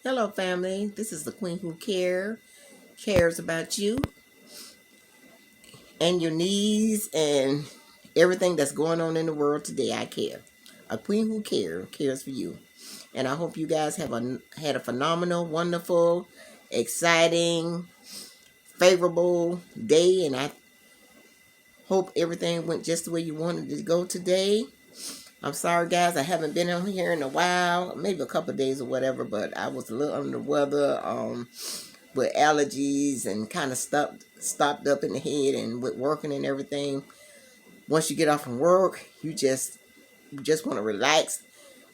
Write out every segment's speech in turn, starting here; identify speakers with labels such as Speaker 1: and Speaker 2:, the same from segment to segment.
Speaker 1: Hello, family. This is the Queen Who cares about you and your needs and everything that's going on in the world today. I care. A Queen Who cares for you. And I hope you guys had a phenomenal, wonderful, exciting, favorable day. And I hope everything went just the way you wanted it to go today. I'm sorry, guys. I haven't been on here in a while, maybe a couple of days or whatever, but I was a little under the weather. With allergies and kind of stopped up in the head and with working and everything. Once you get off from work, you just want to relax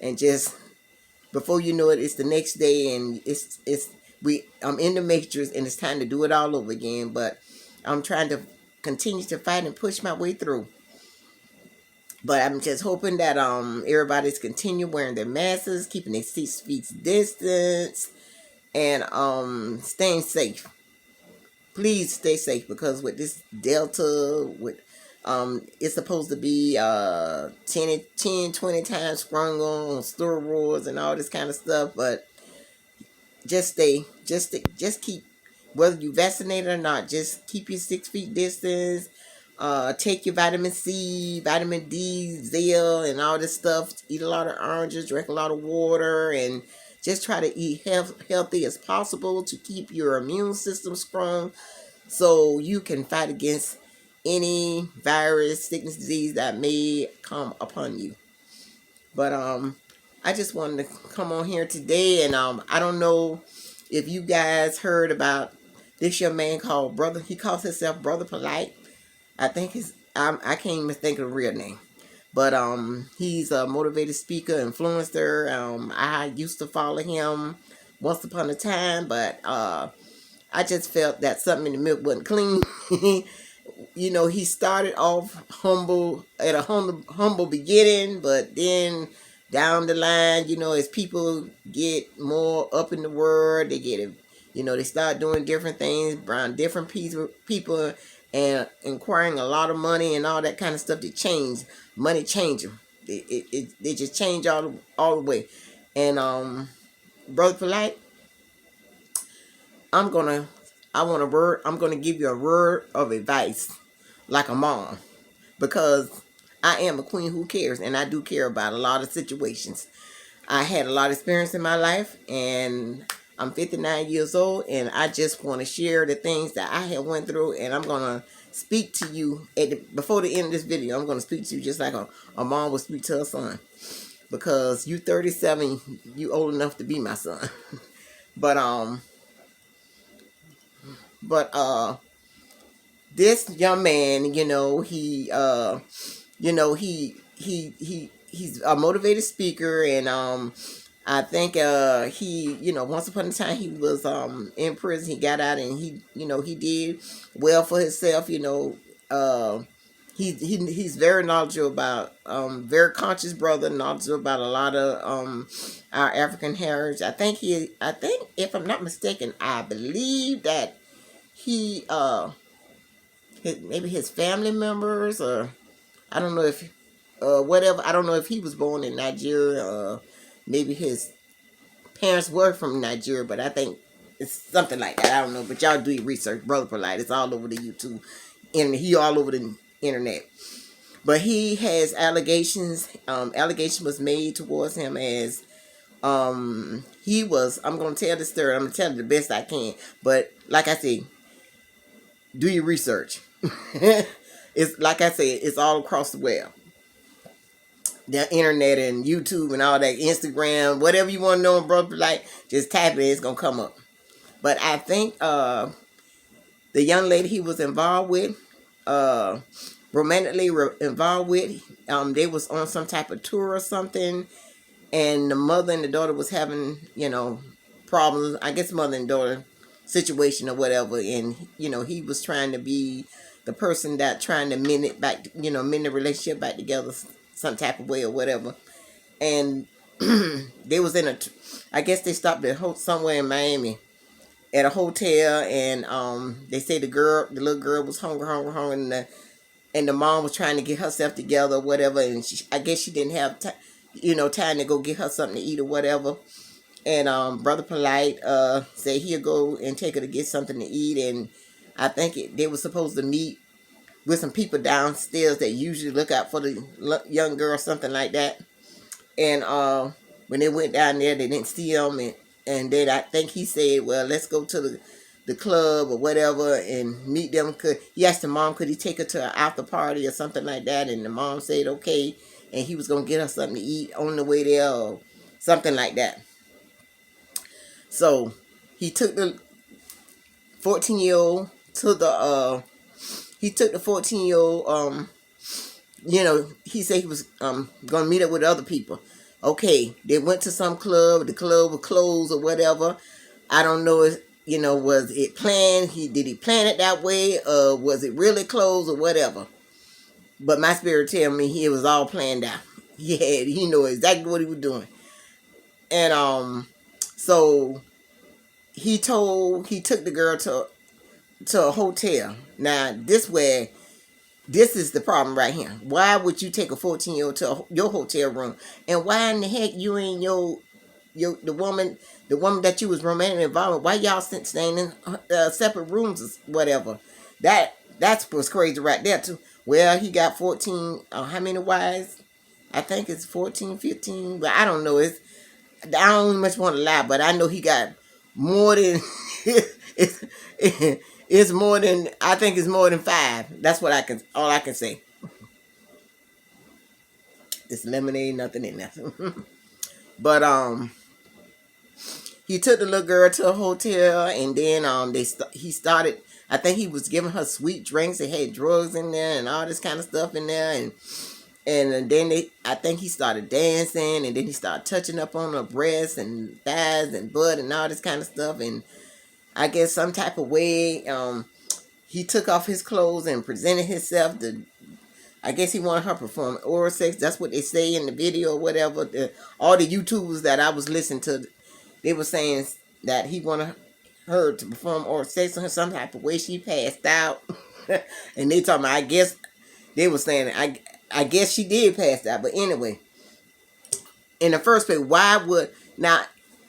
Speaker 1: and just before you know it, it's the next day and I'm in the matrix and it's time to do it all over again. But I'm trying to continue to fight and push my way through. But I'm just hoping that everybody's continue wearing their masks, keeping their 6 feet distance, and staying safe. Please stay safe because with this Delta, it's supposed to be 20 times stronger on steroids and all this kind of stuff. But just keep, whether you vaccinated or not, just keep your 6 feet distance. Take your vitamin C, vitamin D, Zell, and all this stuff. Eat a lot of oranges, drink a lot of water, and just try to eat healthy as possible to keep your immune system strong so you can fight against any virus, sickness, disease that may come upon you. But I just wanted to come on here today, and I don't know if you guys heard about this young man called Brother. He calls himself Brother Polite. I think I can't even think of the real name. But he's a motivated speaker, influencer. I used to follow him once upon a time, but I just felt that something in the milk wasn't clean. He started off humble at a humble beginning, but then down the line, as people get more up in the world, they get it. They start doing different things around different people and inquiring a lot of money and all that kind of stuff. Money change them. They just change all the way. And Brother Polite, I'm gonna give you a word of advice, like a mom, because I am a queen who cares, and I do care about a lot of situations. I had a lot of experience in my life, and I'm 59 years old, and I just want to share the things that I have went through, and I'm gonna speak to you before the end of this video. I'm gonna speak to you just like a mom would speak to her son, because you 37, you old enough to be my son. But this young man, he's a motivated speaker, and I think once upon a time he was in prison. He got out and he did well for himself. He's very knowledgeable about very conscious brother, knowledgeable about a lot of our African heritage. I think if I'm not mistaken, I believe that he maybe his family members, or I don't know if whatever. I don't know if he was born in Nigeria. Maybe his parents were from Nigeria, but I think it's something like that. I don't know, but y'all do your research. Brother Polite, it's all over the YouTube, and he all over the internet. But he has allegations. Allegation was made towards him as he was. I'm gonna tell the story. I'm gonna tell it the best I can. But like I said, do your research. It's like I said, it's all across the web. The internet and YouTube and all that, Instagram, whatever you want to know, Brother Polite, just type it, it's gonna come up. But I think the young lady he was involved with, romantically involved with, they was on some type of tour or something, and the mother and the daughter was having, problems. I guess mother and daughter situation or whatever, and he was trying to be the person that trying to mend it back, mend the relationship back together some type of way or whatever. And they was I guess they stopped at somewhere in Miami at a hotel, and they say the little girl was hungry, and the mom was trying to get herself together or whatever, and I guess she didn't have time to go get her something to eat or whatever. And Brother Polite said he'll go and take her to get something to eat. And I think they were supposed to meet with some people downstairs that usually look out for the young girl, something like that. And when they went down there, they didn't see him. And then I think he said, well, let's go to the club or whatever and meet them. He asked the mom, could he take her to an after party or something like that? And the mom said, okay. And he was going to get her something to eat on the way there or something like that. So he took the 14-year-old to the, he took the 14-year-old, he said he was going to meet up with other people. Okay, they went to some club. The club was closed or whatever. I don't know if, was it planned? Did he plan it that way? Or was it really closed or whatever? But my spirit tell me it was all planned out. He knew exactly what he was doing. And so he took the girl to a hotel. Now this is the problem right here. Why would you take a 14-year-old to your hotel room? And why in the heck you and the woman that you was romantically involved with, why y'all staying in separate rooms or whatever? That's what's crazy right there too. Well, he got 14, how many wives? I think it's 14, 15, but I don't know. I don't much want to lie, but I know he got more than, it's more than, I think it's more than 5. That's all I can say. It's lemonade, nothing in there. But, he took the little girl to a hotel, and then he started, I think he was giving her sweet drinks. They had drugs in there and all this kind of stuff in there. And then I think he started dancing, and then he started touching up on her breasts and thighs and butt and all this kind of stuff. And I guess some type of way, he took off his clothes and presented himself. I guess he wanted her to perform oral sex. That's what they say in the video or whatever. All the YouTubers that I was listening to, they were saying that he wanted her to perform oral sex on her some type of way. She passed out. And they talking about, I guess, they were saying, I guess she did pass out. But anyway, in the first place, now,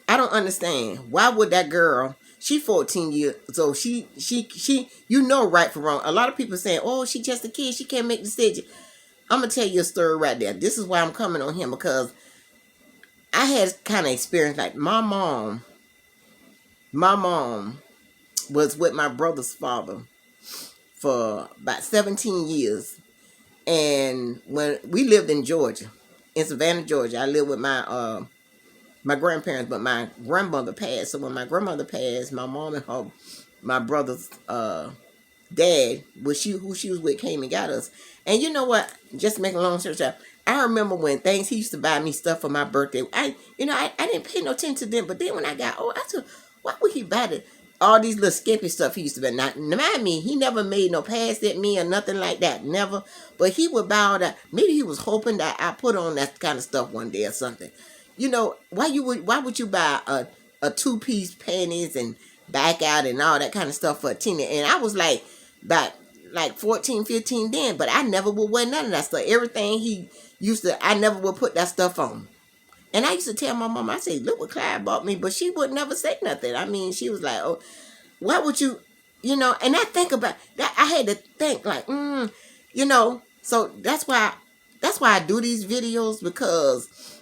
Speaker 1: I don't understand. Why would that girl, she 14 years old, she right from wrong. A lot of people saying, oh, she just a kid, she can't make decisions. I'm going to tell you a story right there. This is why I'm coming on him, because I had kind of experience, like my mom was with my brother's father for about 17 years. And when we lived in Georgia, in Savannah, Georgia, I lived with my grandparents, but my grandmother passed. So when my grandmother passed, my mom and my brother's dad, who she was with, came and got us. And you know what? Just to make a long story short, I remember when he used to buy me stuff for my birthday. I didn't pay no attention to them, but then when I got old, I said, why would he buy all these little skimpy stuff he used to buy? Now, mind me, he never made no pass at me or nothing like that, never. But he would buy all that. Maybe he was hoping that I put on that kind of stuff one day or something. Why would you buy a 2-piece panties and back out and all that kind of stuff for a teenager? And I was like 14, 15 then, but I never would wear none of that stuff. Everything he used to, I never would put that stuff on. And I used to tell my mom, I say, look what Clyde bought me, but she would never say nothing. I mean, she was like, oh, why would you, and I think about that. I had to think like, so that's why I do these videos, because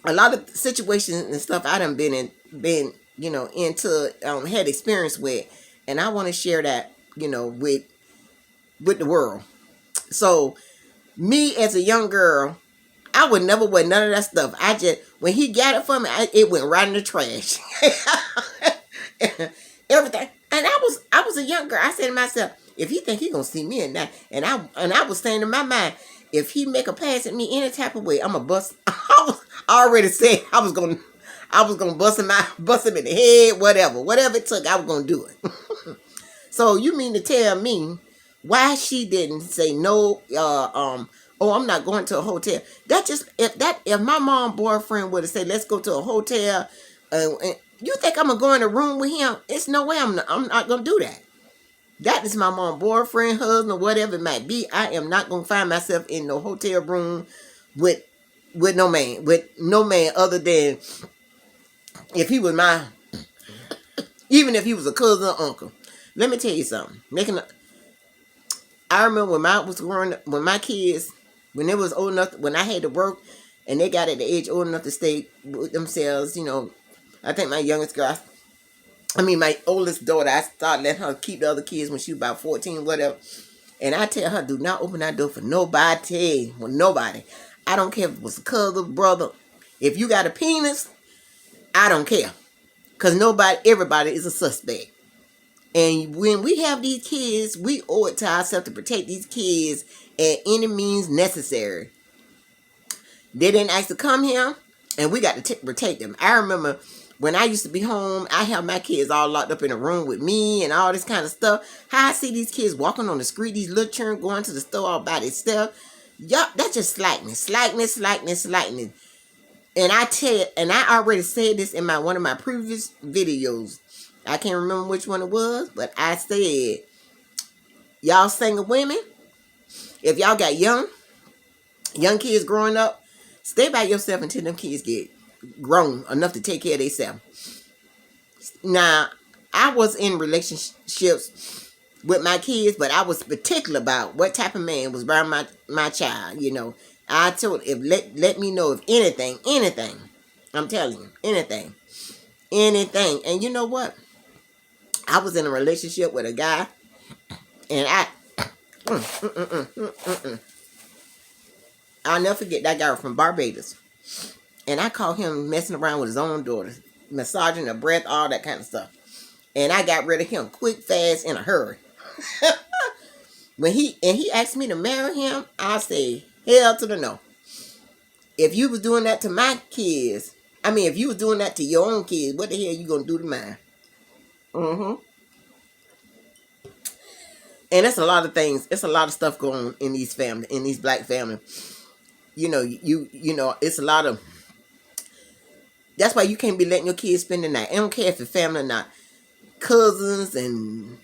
Speaker 1: a lot of situations and stuff I done been into, had experience with, and I want to share that, with the world. So me as a young girl, I would never wear none of that stuff. When he got it for me, it went right in the trash. Everything. And I was a young girl. I said to myself, if he think he gonna see me in that, and I was saying in my mind, if he make a pass at me any type of way, I'm gonna bust. I already said I was gonna bust him in the head, whatever it took, I was gonna do it. So you mean to tell me why she didn't say no? Oh, I'm not going to a hotel. If my mom boyfriend would have said, let's go to a hotel, and you think I'm gonna go in a room with him? It's no way I'm not gonna do that. That is my mom boyfriend, husband, whatever it might be. I am not gonna find myself in no hotel room with no man other than if he was my, even if he was a cousin or uncle. Let me tell you something. I remember when I was growing up, when my kids, when they was old enough, when I had to work, and they got at the age old enough to stay with themselves. I think my youngest girl, my oldest daughter, I started letting her keep the other kids when she was about 14, whatever. And I tell her, do not open that door for nobody. Well, nobody. I don't care if it was a cousin, brother. If you got a penis, I don't care. Because everybody is a suspect. And when we have these kids, we owe it to ourselves to protect these kids at any means necessary. They didn't ask to come here, and we got to protect them. I remember when I used to be home, I had my kids all locked up in a room with me and all this kind of stuff. How I see these kids walking on the street, these little children going to the store all by themselves. Y'all, that's just slackness. And I already said this in one of my previous videos. I can't remember which one it was, but I said, y'all single women, if y'all got young kids growing up, stay by yourself until them kids get grown enough to take care of themselves. Now, I was in relationships with my kids, but I was particular about what type of man was around my child. I told, let me know if anything, I'm telling you, anything. And you know what? I was in a relationship with a guy, and I'll never forget that guy from Barbados. And I caught him messing around with his own daughter, massaging her breath, all that kind of stuff. And I got rid of him quick, fast, in a hurry. When he asked me to marry him, I say, hell to the no. If you was doing that to my kids, if you was doing that to your own kids, what the hell you gonna do to mine? And it's a lot of things. It's a lot of stuff going on in these black families. It's a lot of. That's why you can't be letting your kids spend the night. I don't care if it's family or not. Cousins and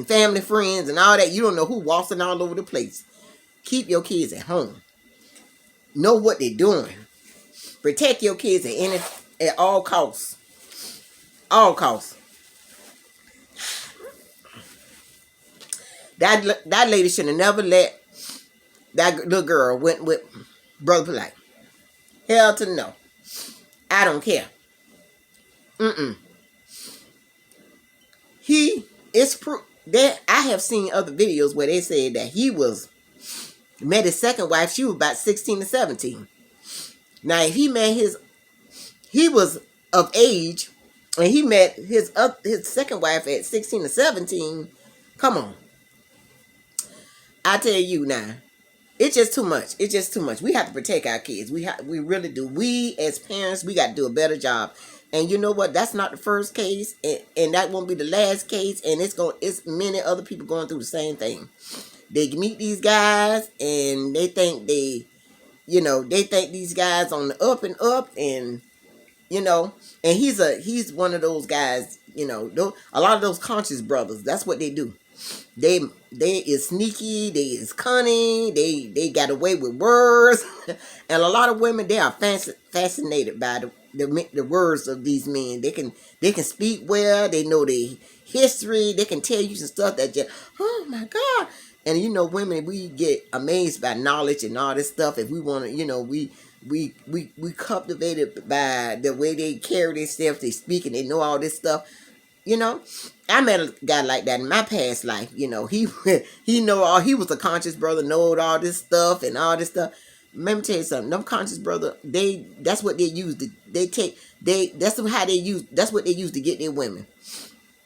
Speaker 1: family friends and all that. You don't know who waltzing all over the place. Keep your kids at home. Know what they're doing. Protect your kids at all costs. All costs. That lady should have never let that little girl went with Brother Polite. Hell to no. I don't care. It's proof that I have seen other videos where they said that he met his second wife. She was about 16 to 17. Now, if he was of age, and he met his second wife at 16 to 17. Come on. I tell you now, it's just too much. It's just too much. We have to protect our kids. We really do. We as parents, we got to do a better job. And you know what? That's not the first case, and that won't be the last case. And it's many other people going through the same thing. They meet these guys, and they think these guys on the up and up, and and he's one of those guys. A lot of those conscious brothers. That's what they do. They is sneaky, they is cunning, they got away with words. And a lot of women, they are fascinated by the words of these men. They can speak well, they know their history, they can tell you some stuff that just, oh my God. And women, we get amazed by knowledge and all this stuff. If we want to, we captivated by the way they carry themselves, they speak, and they know all this stuff. I met a guy like that in my past life. He he was a conscious brother, knowed all this stuff and all this stuff. Let me tell you something. Them conscious brother, that's what they use. That's what they use to get their women.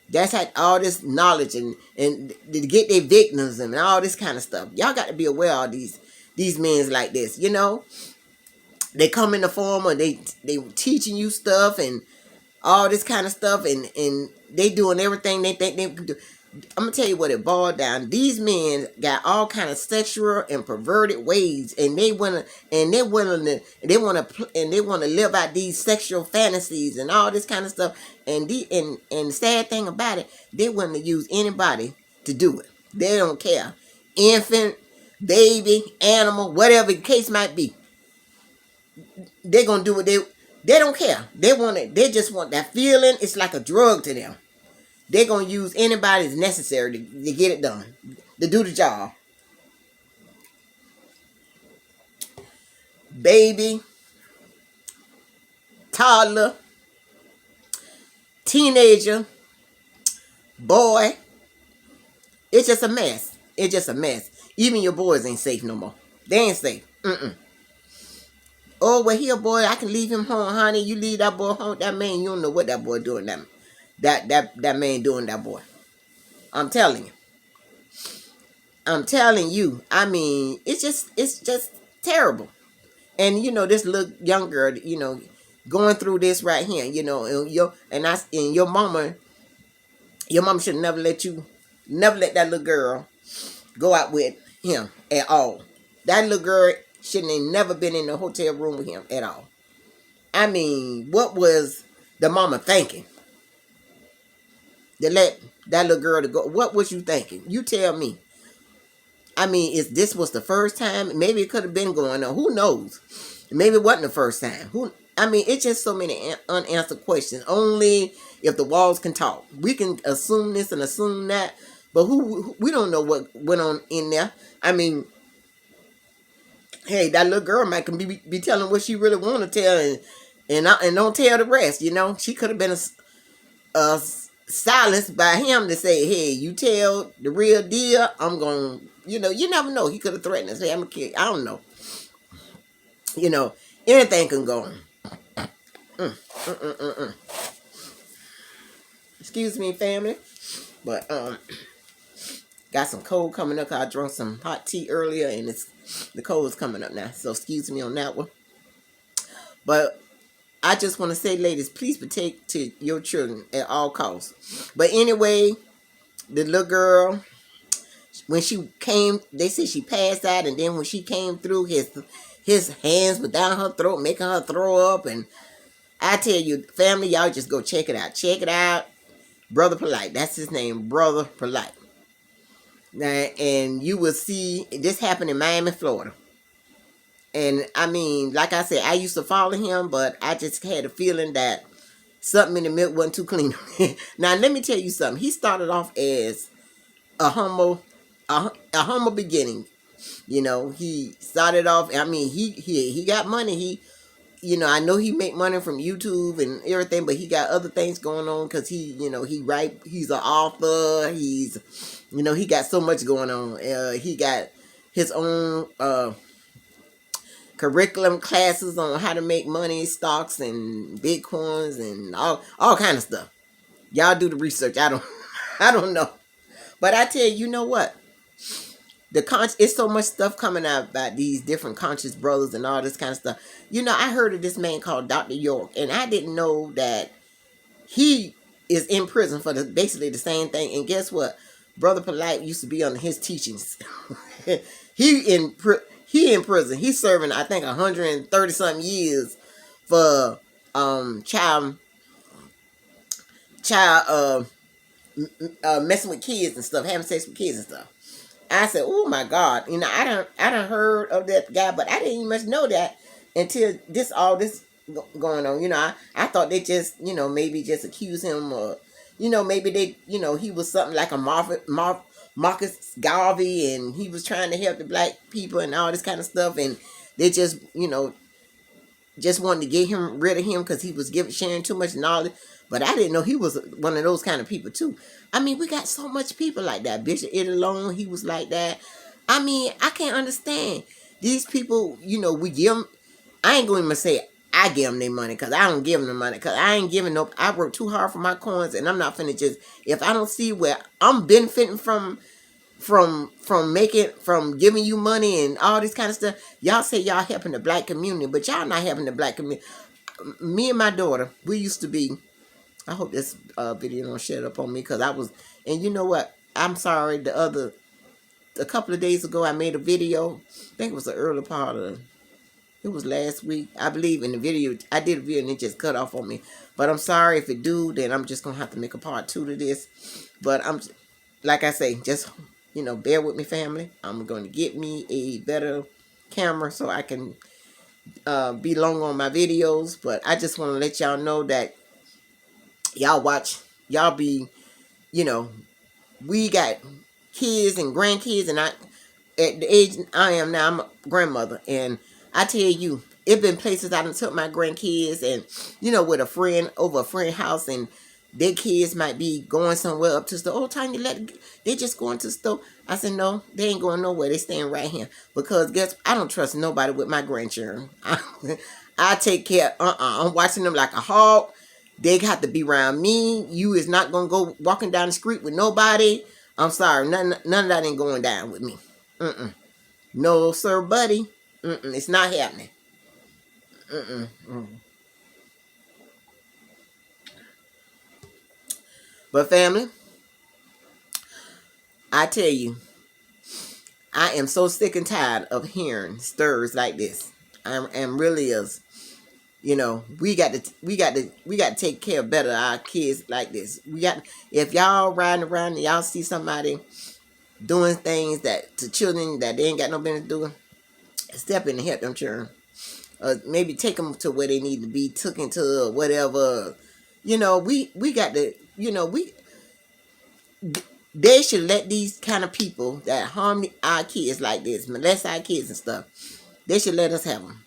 Speaker 1: That's how all this knowledge and to get their victims and all this kind of stuff. Y'all got to be aware of these men like this. They come in the form of they teaching you stuff and all this kind of stuff, and they doing everything they think they can do. I'm gonna tell you what it boiled down. These men got all kind of sexual and perverted ways, and they wanna live out these sexual fantasies and all this kind of stuff. And the sad thing about it, they want to use anybody to do it. They don't care, infant, baby, animal, whatever the case might be. They're gonna do what They don't care. They want it. They just want that feeling. It's like a drug to them. They're gonna use anybody that's necessary to get it done, to do the job. Baby, toddler, teenager, boy. It's just a mess. It's just a mess. Even your boys ain't safe no more. They ain't safe. Oh, well, here, boy, I can leave him home, honey. You leave that boy home. That man, you don't know what that boy doing. That man doing that boy. I'm telling you. I'm telling you. I mean, it's just terrible. And you know, this little young girl, you know, going through this right here, you know, and your mama should never let that little girl go out with him at all. That little girl shouldn't have never been in the hotel room with him at all. I mean, what was the mama thinking? To let that little girl to go. What was you thinking? You tell me. I mean, if this was the first time, maybe it could have been going on. Who knows? Maybe it wasn't the first time. I mean, it's just so many unanswered questions. Only if the walls can talk. We can assume this and assume that, but we don't know what went on in there. I mean, hey, that little girl might can be telling what she really want to tell, and don't tell the rest. You know, she could have been silenced by him to say, "Hey, you tell the real deal. I'm gonna." You know, you never know. He could have threatened to say, "I'm a kid." I don't know. You know, anything can go on. Excuse me, family, but got some cold coming up. I drank some hot tea earlier, and the cold is coming up now. So excuse me on that one. But I just want to say, ladies, please protect to your children at all costs. But anyway, the little girl, when she came, they said she passed out, and then when she came through, his hands were down her throat, making her throw up. And I tell you, family, y'all just go check it out. Check it out. Brother Polite, that's his name, Brother Polite. Now, and you will see this happened in Miami, Florida. And I mean, like I said, I used to follow him, but I just had a feeling that something in the milk wasn't too clean. Now, let me tell you something. He started off as a humble beginning. You know, he started off. I mean, he got money. You know, I know he make money from YouTube and everything, but he got other things going on because he's an author. He got so much going on. He got his own curriculum classes on how to make money, stocks and Bitcoins and all kind of stuff. Y'all do the research. I don't know. But I tell you know what? It's so much stuff coming out about these different conscious brothers and all this kind of stuff. You know, I heard of this man called Dr. York, and I didn't know that he is in prison for basically the same thing. And guess what? Brother Polite used to be under his teachings. He in prison. He's serving, I think, 130 something years for child messing with kids and stuff, having sex with kids and stuff. I said, "Oh my God!" You know, I don't heard of that guy, but I didn't even much know that until all this going on. You know, I thought they just, you know, maybe just accuse him, or, you know, maybe they, you know, he was something like a Marcus Garvey, and he was trying to help the black people and all this kind of stuff, and they just, you know, just wanted to get rid of him because he was sharing too much knowledge. But I didn't know he was one of those kind of people too. I mean, we got so much people like that. Bishop Idolone, he was like that. I mean, I can't understand. These people, you know, we give them, I ain't going to say I give them their money, because I don't give them the money, because I ain't giving no, I work too hard for my coins, and I'm not finna just, if I don't see where I'm benefiting from giving you money and all this kind of stuff. Y'all say y'all helping the black community, but y'all not helping the black community. Me and my daughter, we used to be, I hope this video don't shut up on me, because I was, and you know what, I'm sorry, a couple of days ago I made a video, I think it was the early part of, it was last week, I believe, in the video, I did a video and it just cut off on me, but I'm sorry if it do, then I'm just going to have to make a part 2 to this, but like I say, just, you know, bear with me, family. I'm going to get me a better camera so I can be long on my videos, but I just want to let y'all know that y'all watch, y'all be, you know, we got kids and grandkids, and I, at the age I am now, I'm a grandmother, and I tell you, it been places I done took my grandkids, and you know, with a friend over a friend house, and their kids might be going somewhere up to the store. Oh, Tanya, they just going to the store. I said, no, they ain't going nowhere. They staying right here because I don't trust nobody with my grandchildren. I take care. I'm watching them like a hawk. They got to be around me. You is not gonna go walking down the street with nobody. I'm sorry, none of that ain't going down with me. No, sir, buddy. It's not happening. But family, I tell you, I am so sick and tired of hearing stirs like this. I'm really is. You know, we got to take care better of our kids like this. If y'all riding around and y'all see somebody doing things that to children that they ain't got no business doing, step in and help them children. Maybe take them to where they need to be taken to or whatever. You know, we got to, you know, they should let these kind of people that harm our kids like this, molest our kids and stuff, they should let us have them.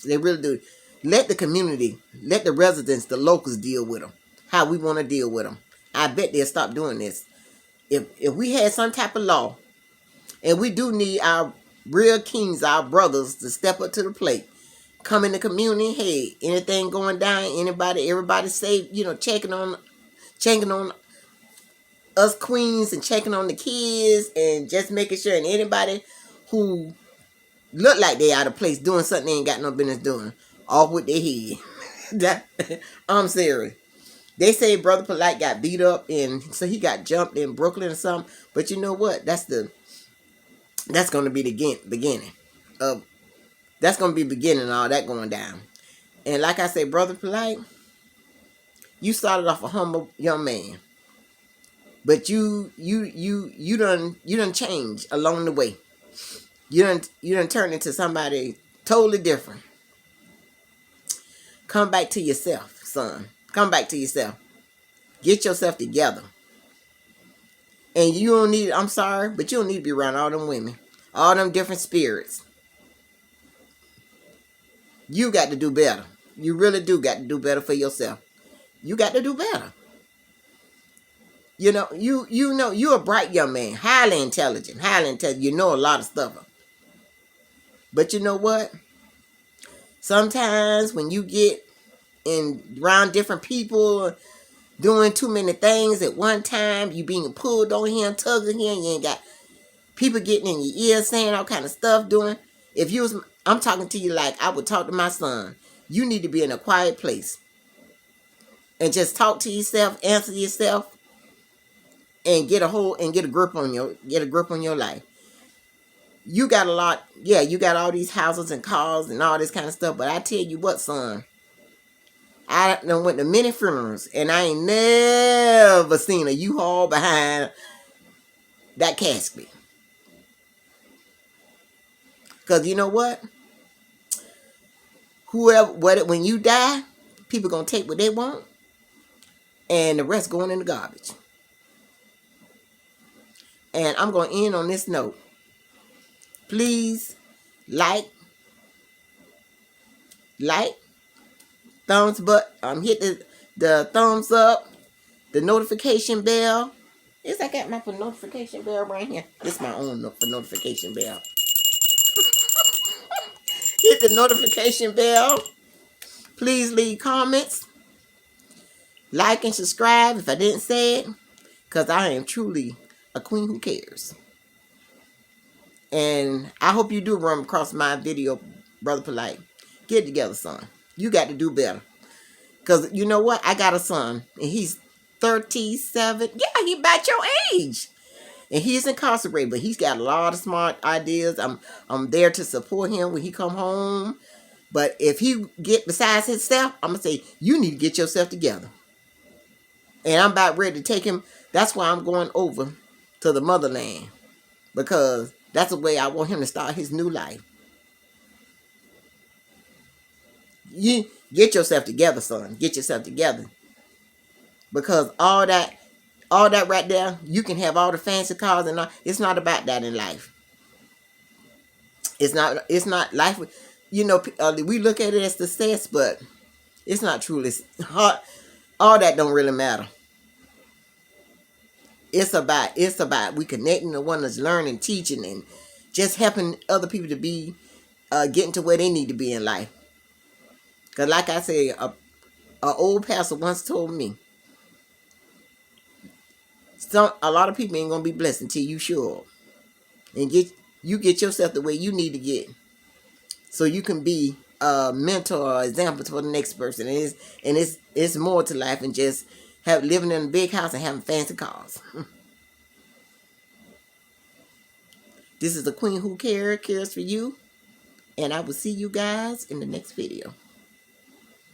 Speaker 1: They really do. Let the community, let the residents, the locals deal with them. How we want to deal with them. I bet they'll stop doing this. If we had some type of law, and we do need our real kings, our brothers, to step up to the plate. Come in the community, hey, anything going down, everybody safe, you know, checking on us queens and checking on the kids and just making sure, and anybody who look like they out of place doing something they ain't got no business doing, off with their head. I'm serious. They say Brother Polite got beat up and so he got jumped in Brooklyn or something. But you know what? That's going to be the beginning of that's going to be beginning of all that going down. And like I say, Brother Polite, you started off a humble young man, but you done changed along the way. You done turned into somebody totally different. Come back to yourself, son. Come back to yourself. Get yourself together. And you don't need, I'm sorry, but you don't need to be around all them women. All them different spirits. You got to do better. You really do got to do better for yourself. You got to do better. You know, you're a bright young man, highly intelligent. You know a lot of stuff. But you know what? Sometimes when you get around different people doing too many things at one time, you being pulled on here, tugging here, you ain't got people getting in your ear saying all kind of stuff doing. I'm talking to you like I would talk to my son. You need to be in a quiet place and just talk to yourself, answer yourself, and get a grip on your life. You got a lot, yeah, you got all these houses and cars and all this kind of stuff, but I tell you what, son, I done went to many funerals and I ain't never seen a U-Haul behind that casket. Because you know what? When you die, people gonna take what they want and the rest going in the garbage. And I'm gonna end on this note. Please like, thumbs up, hit the thumbs up, the notification bell. I got my notification bell right here. This is my own notification bell. Hit the notification bell. Please leave comments. Like and subscribe if I didn't say it. Because I am truly a queen who cares. And I hope you do run across my video, Brother Polite. Get it together, son. You got to do better. Because you know what? I got a son. And he's 37. Yeah, he about your age. And he's incarcerated. But he's got a lot of smart ideas. I'm there to support him when he come home. But if he get besides himself, I'm going to say, you need to get yourself together. And I'm about ready to take him. That's why I'm going over to the motherland. Because that's the way I want him to start his new life. You get yourself together, son. Get yourself together. Because all that right there, you can have all the fancy cars and all. It's not about that in life. It's not life. You know, we look at it as success, but it's not truly hard. All that don't really matter. It's about we connecting the one that's learning, teaching, and just helping other people to be getting to where they need to be in life. Cause like I said, a old pastor once told me, a lot of people ain't gonna be blessed until you show up and get yourself the way you need to get, so you can be a mentor or example for the next person. And it's more to life than just living in a big house and having fancy cars. This is the Queen Who cares for you, and I will see you guys in the next video.